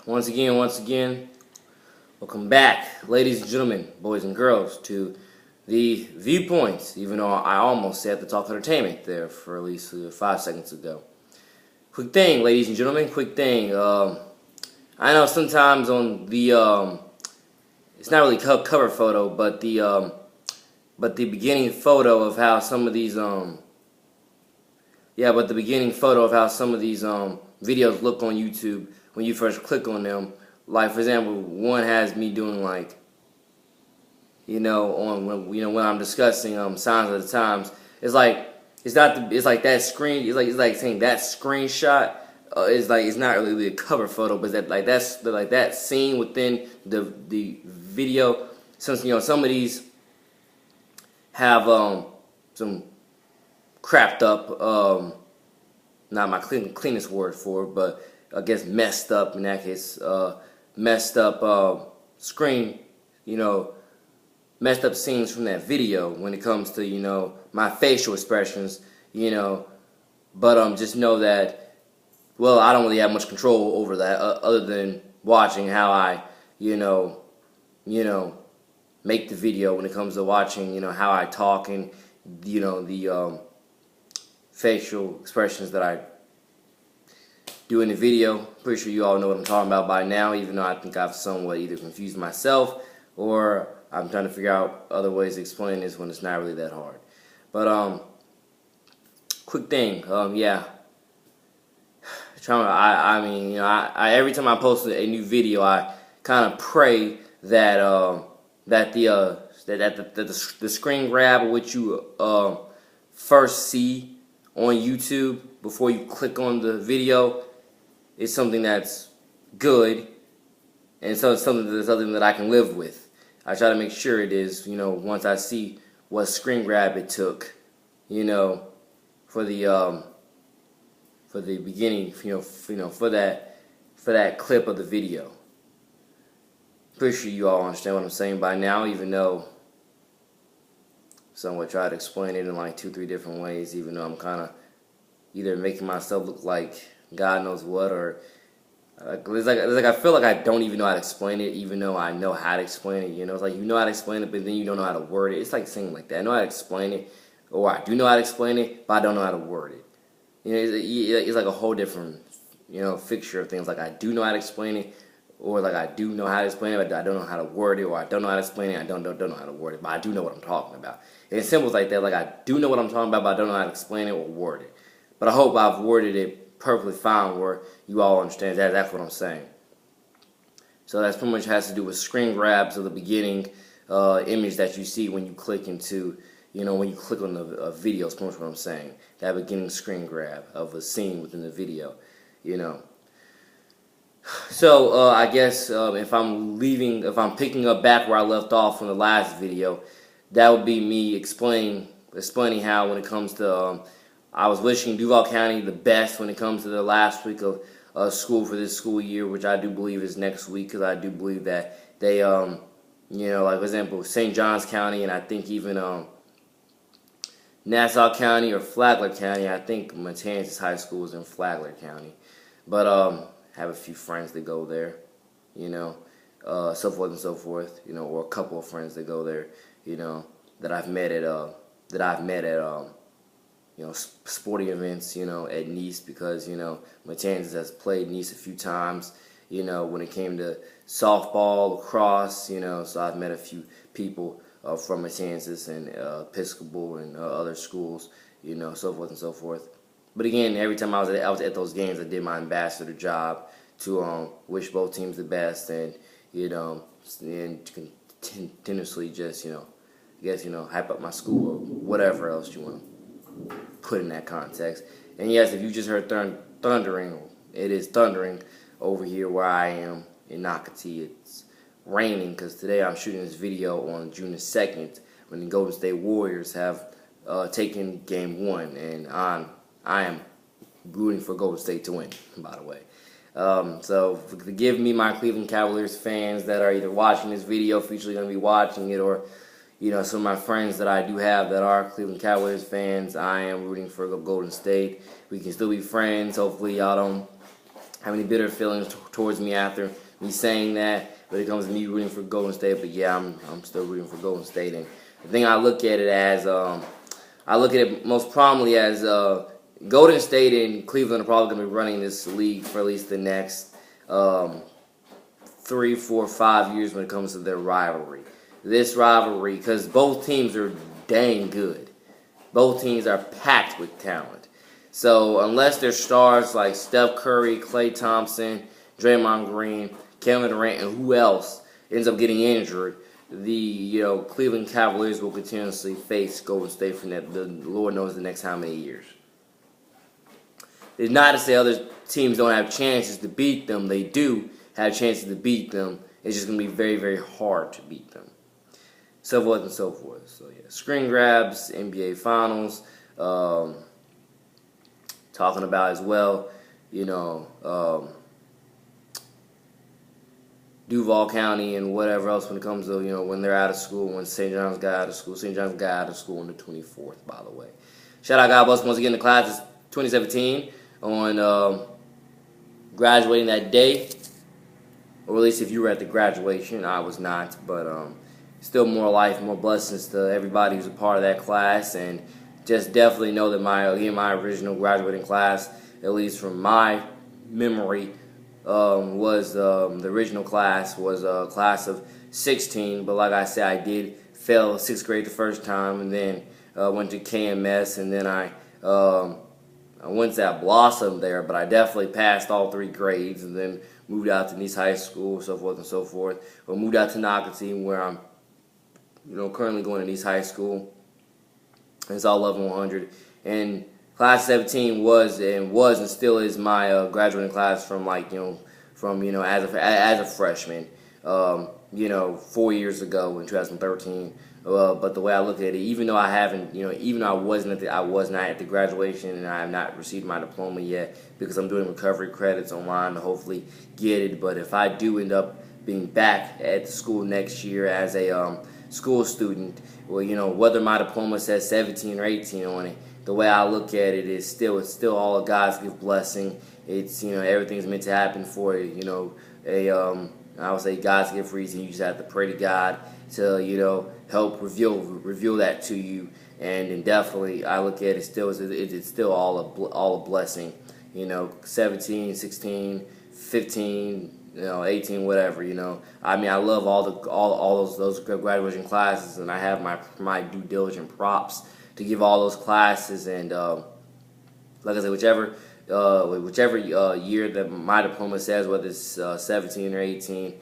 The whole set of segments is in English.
Once again, welcome back, ladies and gentlemen, boys and girls, to the Viewpoints, even though I almost said the Talk Entertainment there for at least 5 seconds ago. Quick thing, ladies and gentlemen, quick thing. I know sometimes on the, it's not really cover photo, but the beginning photo of how some of these, videos look on YouTube when you first click on them. Like, for example, one has me doing when I'm discussing signs of the times. It's like that screen. It's like saying that screenshot is like it's not really a cover photo, but that's that scene within the video. Since some of these have some crapped up. Not my cleanest word for it, but I guess messed up in that case. Messed up screen, messed up scenes from that video when it comes to my facial expressions, but just know that, well, I don't really have much control over that other than watching how I make the video when it comes to watching how I talk and the facial expressions that I do in the video. Pretty sure you all know what I'm talking about by now, even though I think I've somewhat either confused myself or I'm trying to figure out other ways to explain this when it's not really that hard. But quick thing, every time I post a new video, I kind of pray that the screen grab of what you first see on YouTube before you click on the video is something that's good, and so it's something that I can live with. I try to make sure it is, once I see what screen grab it took, for the beginning, for that clip of the video. Pretty sure you all understand what I'm saying by now, even though somewhat try to explain it in like 2-3 different ways, even though I'm kind of either making myself look like God knows what, or it's like I feel like I don't even know how to explain it, even though I know how to explain it. It's like you know how to explain it, but then you don't know how to word it. It's like saying like that. I know how to explain it, or I do know how to explain it, but I don't know how to word it. It's like a whole different fixture of things. Like I do know how to explain it, or like I do know how to explain it, but I don't know how to word it, or I don't know how to explain it, I don't know how to word it, but I do know what I'm talking about. And it's simple like that. Like I do know what I'm talking about, but I don't know how to explain it or word it. But I hope I've worded it perfectly fine where you all understand that. That's what I'm saying. So that's pretty much has to do with screen grabs of the beginning image that you see when you click into, when you click on the video. Is pretty much what I'm saying. That beginning screen grab of a scene within the video, So I guess if I'm picking up back where I left off from the last video, that would be me explaining how when it comes to I was wishing Duval County the best when it comes to the last week of school for this school year, which I do believe is next week, because I do believe that they, like for example, St. Johns County, and I think even Nassau County or Flagler County. I think Matanzas High School is in Flagler County, but have a few friends that go there, so forth and so forth, or a couple of friends that go there, that I've met at sporting events, at Nice, because, Matanzas has played Nice a few times, when it came to softball, lacrosse, so I've met a few people from Matanzas and Episcopal and other schools, so forth and so forth. But again, every time I was at those games, I did my ambassador job to wish both teams the best and, and continuously just, hype up my school or whatever else you want to put in that context. And yes, if you just heard thundering, it is thundering over here where I am in Nocatee. It's raining because today I'm shooting this video on June the 2nd when the Golden State Warriors have taken Game 1, and I am rooting for Golden State to win, by the way. So forgive me, my Cleveland Cavaliers fans that are either watching this video, futurely going to be watching it, or some of my friends that I do have that are Cleveland Cavaliers fans. I am rooting for Golden State. We can still be friends. Hopefully y'all don't have any bitter feelings towards me after me saying that when it comes to me rooting for Golden State. But yeah, I'm still rooting for Golden State. And the thing I look at it as, I look at it most prominently as Golden State and Cleveland are probably going to be running this league for at least the next 3, 4, 5 years when it comes to their rivalry. This rivalry, because both teams are dang good. Both teams are packed with talent. So unless there's stars like Steph Curry, Klay Thompson, Draymond Green, Kevin Durant, and who else ends up getting injured, the Cleveland Cavaliers will continuously face Golden State for the Lord knows the next how many years. It's not to say other teams don't have chances to beat them. They do have chances to beat them. It's just going to be very, very hard to beat them. So forth and so forth. So yeah, screen grabs, NBA Finals, talking about as well, Duval County and whatever else when it comes to, when they're out of school, when St. John's got out of school. St. John's got out of school on the 24th, by the way. Shout out, God bless once again, the class of 2017 on graduating that day. Or at least if you were at the graduation, I was not. But still more life, more blessings to everybody who's a part of that class. And just definitely know that my original graduating class, at least from my memory, was the original class was a class of 16, but like I said, I did fail 6th grade the first time, and then went to KMS, and then I went to that Blossom there, but I definitely passed all 3 grades, and then moved out to Nice High School, so forth and so forth. Or moved out to Nocatee, where I'm currently going to Nice High School. It's all 11-100, and Class 17 was and still is my graduating class from as a freshman, 4 years ago in 2013. But the way I look at it, even though I haven't, even though I was not at the graduation and I have not received my diploma yet because I'm doing recovery credits online to hopefully get it. But if I do end up being back at the school next year as a school student, well, whether my diploma says 17 or 18 on it, the way I look at it is it's still all a God's gift blessing. It's everything's meant to happen for I would say God's gift reason. You just have to pray to God to help reveal that to you. And definitely I look at it still as it's still all a blessing. 17, 16, 15, 18, whatever. I love all those graduation classes, and I have my due diligent props to give all those classes, and like I said, whichever year that my diploma says, whether it's 17 or 18,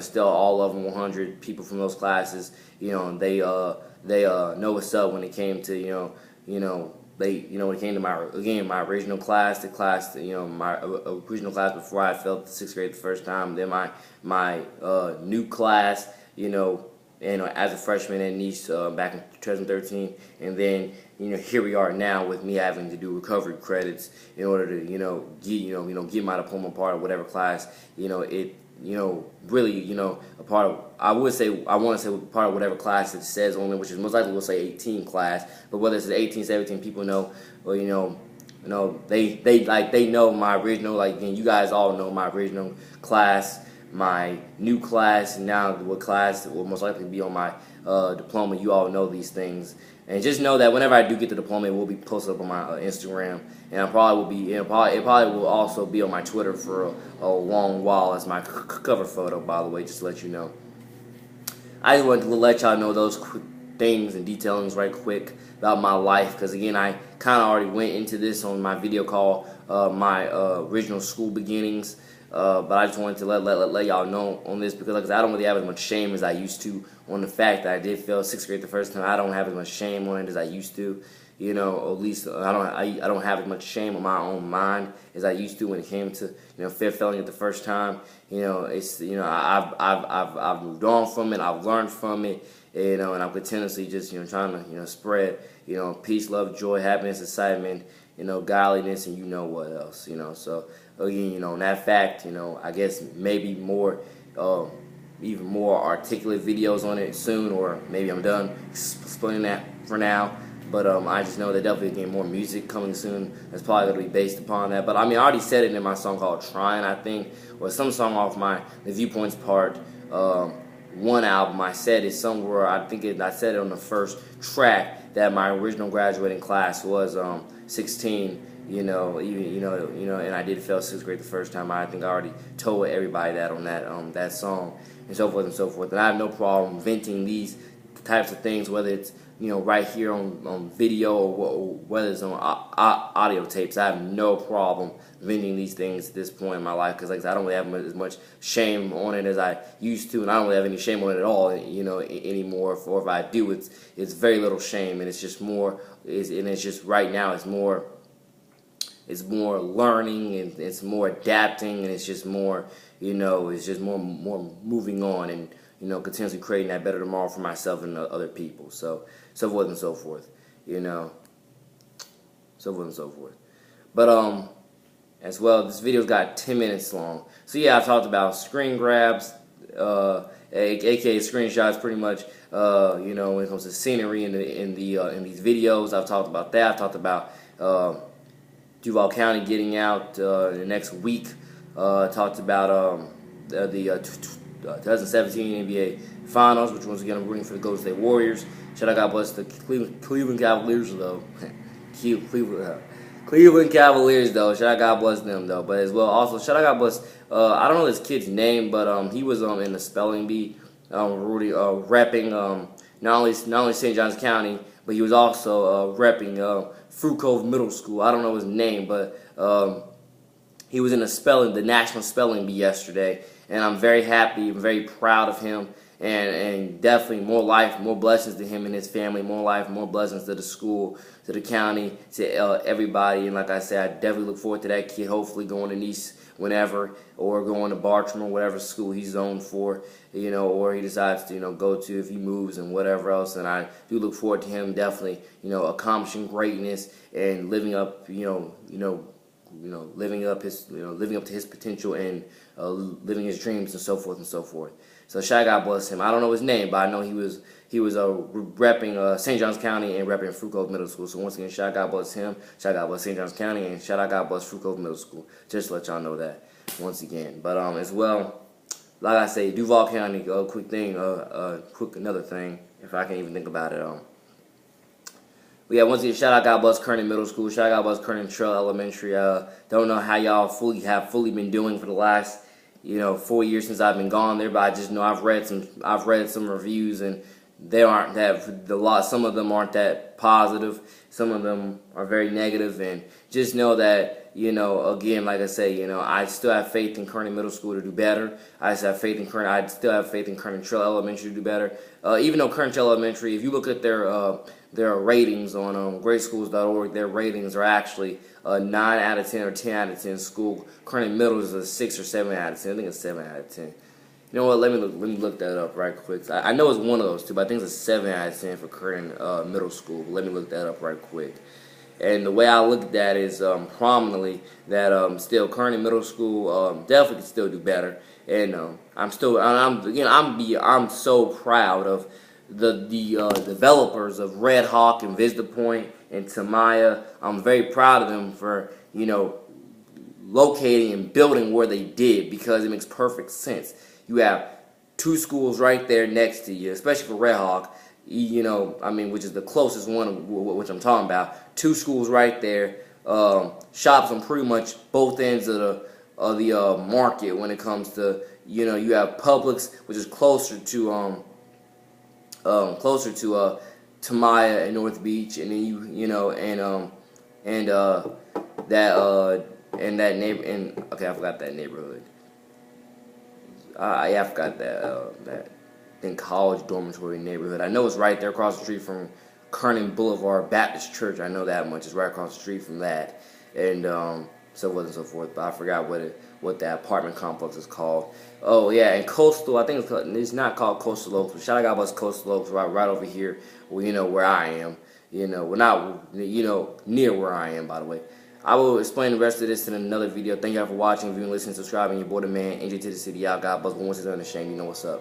still all of them 100 people from those classes, they know what's up when it came to when it came to my original class, my original class before I failed the 6th grade the first time, then my new class, as a freshman at Nice back in 2013, and then here we are now with me having to do recovery credits in order to get my diploma part of whatever class really a part of. I want to say part of whatever class it says only, which is most likely we'll say 18 class, but whether it's 18, 17, people know, they know my original, you guys all know my original class, my new class, and now what class will most likely be on my diploma. You all know these things, and just know that whenever I do get the diploma, it will be posted up on my Instagram, and it probably will also be on my Twitter for a long while as my cover photo. By the way, just to let you know, I just wanted to let y'all know those quick things and detailings right quick about my life, because again, I kind of already went into this on my video called my original school beginnings. But I just wanted to let y'all know on this, because like I said, I don't really have as much shame as I used to on the fact that I did fail 6th grade the first time. I don't have as much shame on it as I used to, at least I don't have as much shame on my own mind as I used to when it came to failing it the first time. It's I've moved on from it, I've learned from it, and I'm continuously just trying to spread peace, love, joy, happiness, excitement, godliness, and what else, so. Again, on that fact, I guess maybe more, even more articulate videos on it soon, or maybe I'm done explaining that for now. But I just know that definitely getting more music coming soon. That's probably going to be based upon that. But I mean, I already said it in my song called Trying, I think, or some song off the Viewpoints Part 1 album. I said it somewhere. I said it on the first track that my original graduating class was 16. And I did fail 6th grade the first time. I think I already told everybody that on that song, and so forth and so forth. And I have no problem venting these types of things, whether it's right here on video or whether it's on audio tapes. I have no problem venting these things at this point in my life, because like I said, I don't really have as much shame on it as I used to, and I don't really have any shame on it at all, anymore. Or if I do, it's very little shame, and it's just more. It's just right now it's more. It's more learning, and it's more adapting, and it's just more. It's just more moving on, and continuously creating that better tomorrow for myself and other people. So forth and so forth. So forth and so forth. But as well, this video's got 10 minutes long. So yeah, I've talked about screen grabs, aka screenshots, pretty much. When it comes to scenery in these videos, I've talked about that. I've talked about Duval County getting out the next week. Talked about the 2017 NBA Finals, which once again I'm rooting for the Golden State Warriors. Shout out, God bless the Cleveland Cavaliers, though. Cleveland Cavaliers, though. Shout out, God bless them, though. But as well, also shout out, God bless. I don't know this kid's name, but he was in the spelling bee, repping not only St. Johns County, but he was also repping Fruit Cove Middle School. I don't know his name, but he was in the national spelling bee yesterday, and I'm very happy, I'm very proud of him, and definitely more life, more blessings to him and his family, more life, more blessings to the school, to the county, to everybody. And like I said, I definitely look forward to that kid hopefully going to Nice whenever, or going to Bartram or whatever school he's zoned for, or he decides to, go to if he moves and whatever else. And I do look forward to him definitely, accomplishing greatness and living up, living up to his potential, and living his dreams, and so forth and so forth. So shout out, God bless him. I don't know his name, but I know he was repping St. Johns County and repping Fruit Cove Middle School. So once again, shout out, God bless him. Shout out, God bless St. Johns County, and shout out, God bless Fruit Cove Middle School. Just to let y'all know that once again. But as well, like I say, Duval County. Quick thing. Another thing, if I can even think about it. But yeah, once again, shout out, God bless Kernan Middle School. Shout out, God bless Kernan Trail Elementary. Don't know how y'all fully been doing for the last 4 years since I've been gone there, but I just know I've read some reviews, and they aren't that some of them aren't that positive. Some of them are very negative, and just know that again, like I say, I still have faith in Kernan Middle School to do better. I still have faith in Kernan Trail Elementary to do better. Even though Kernan Trail Elementary, if you look at their ratings on greatschools.org, their ratings are actually a 9 out of 10 or 10 out of 10 school. Kernan Middle is a 6 or 7 out of 10. I think it's 7 out of 10. You know what? Let me look that up right quick. I know it's one of those two, but I think it's a 7 out of 10 for Kernan Middle School. Let me look that up right quick. And the way I look at that is prominently that still Kernan Middle School definitely can still do better. And I'm so proud of the developers of Red Hawk and Vista Point and Tamaya. I'm very proud of them for locating and building where they did, because it makes perfect sense. You have 2 schools right there next to you, especially for Red Hawk. Which is the closest one, which I'm talking about. 2 schools right there. Shops on pretty much both ends of the market when it comes to you have Publix, which is closer to Tamaya and North Beach, and then I forgot that neighborhood. I forgot that college dormitory neighborhood. I know it's right there across the street from Kernan Boulevard Baptist Church. I know that much. It's right across the street from that, and so forth and so forth. But I forgot what that apartment complex is called. Oh yeah, and Coastal. I think it's not called Coastal Oaks, but shout out, God bless Coastal Oaks, right over here. Where I am. We're not near where I am, by the way. I will explain the rest of this in another video. Thank y'all for watching, viewing, listening, subscribing. Your boy the man, AJ to the city. Y'all, God bless. Once it's unashamed, you know what's up.